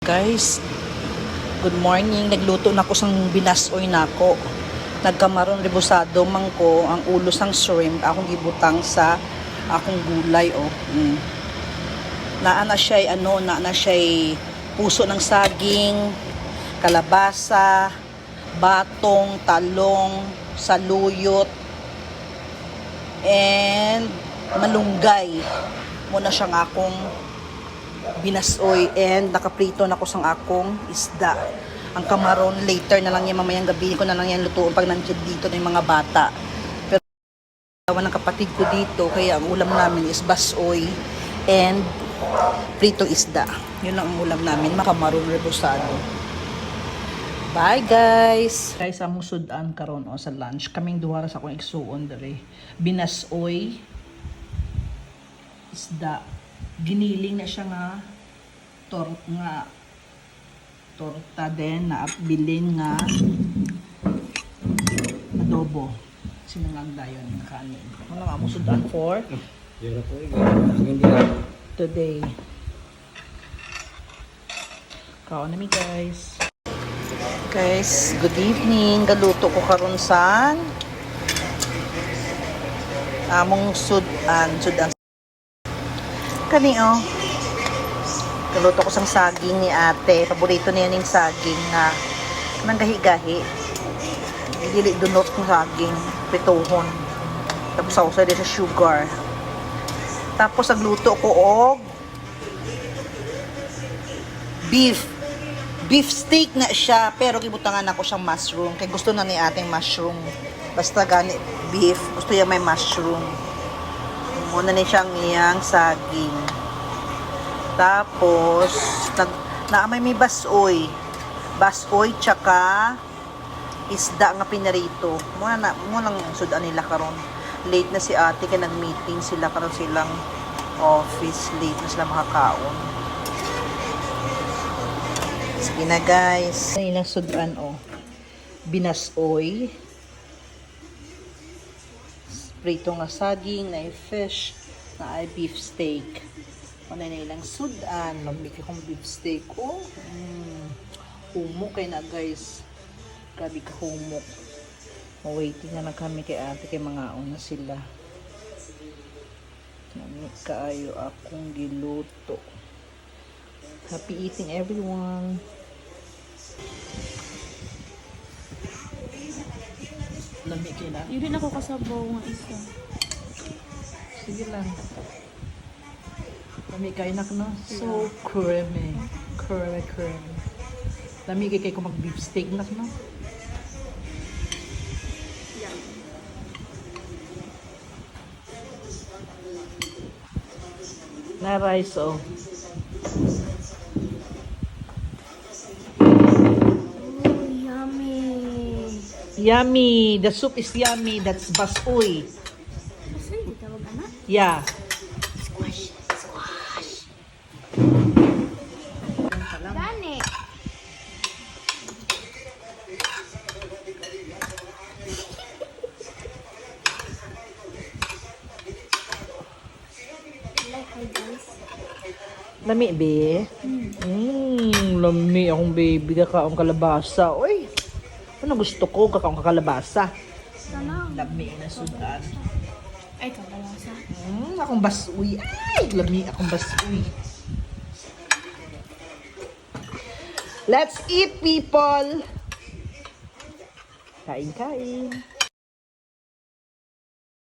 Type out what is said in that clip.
Guys, good morning. Nagluto na ko sang binasoy nako. Nagkamaron rebusado man ko ang ulo sang shrimp akong gibutang sa akong gulay Naana siya naana siya puso ng saging, kalabasa, batong, talong, saluyot, and malunggay. Muna siyang akong binasoy and nakaprito na ko sang akong isda. Ang kamaron later na lang yan, mamayang gabi ko na lang yan lutuon pag nandiyan dito na yung mga bata. Pero ng kapatid ko dito, kaya ang ulam namin is basoy and prito isda. Yun lang ang ulam namin, makamaron rebusado. Bye guys! Guys, ang musudan karon sa lunch. Kaming duwara sa akong igsuon dere. Binasoy isda. Giniling na siya nga torta din na bilin nga adobo. Sinangag dayon nga kanin. Ano nga mo sudan for today. Kaon nami guys. Guys, good evening. Galuto ko karon sa among sudan kani kaluto ko sang saging ni ate. Paborito niya ning saging na kanang gahi-gahi. Dili dunot ng saging, prituhon. Tapos sausa din sa sugar. Tapos nagluto ko og beef steak na siya, pero gibutangan ako siyang mushroom kay gusto na ni ating mushroom. Basta gani beef, gusto niya may mushroom. Muna ni siyang iyang saging. Tapos, naamay may basoy. Basoy, tsaka isda nga pinarito. Muna lang sudan nila karon. Late na si ate, kaya nag-meeting sila karon silang office. Late na sila makakaon. Sige na guys. Ilang sudan binasoy. Prito nga saging, na fish, na ay beef steak. Ano na ilang sudan, lamig akong beef steak. Humok kay na guys. Grabe ka humok. Waiting na kami kay ate, kay mga una sila. Lamig kaayo akong giluto. Happy eating everyone. Lami kila. Yun din ako kasabaw nga isa. Sige lang. Lami kay nak no? So creamy. Creamy. Lami kay ko mag beef steak nak no? Na rice Yummy. The soup is yummy. That's basoy. Basoy, di tawag anak? Yeah. Squash. Gani. Hi guys. Lami, be? Lami akong baby. Kakaong kalabasa. Uy! Ano gusto ko? Kakaong kakalabasa. Sana. Lami na sudan. Ay, kalabasa. Akong basoy. Ay! Lami akong basoy. Let's eat, people! Kain.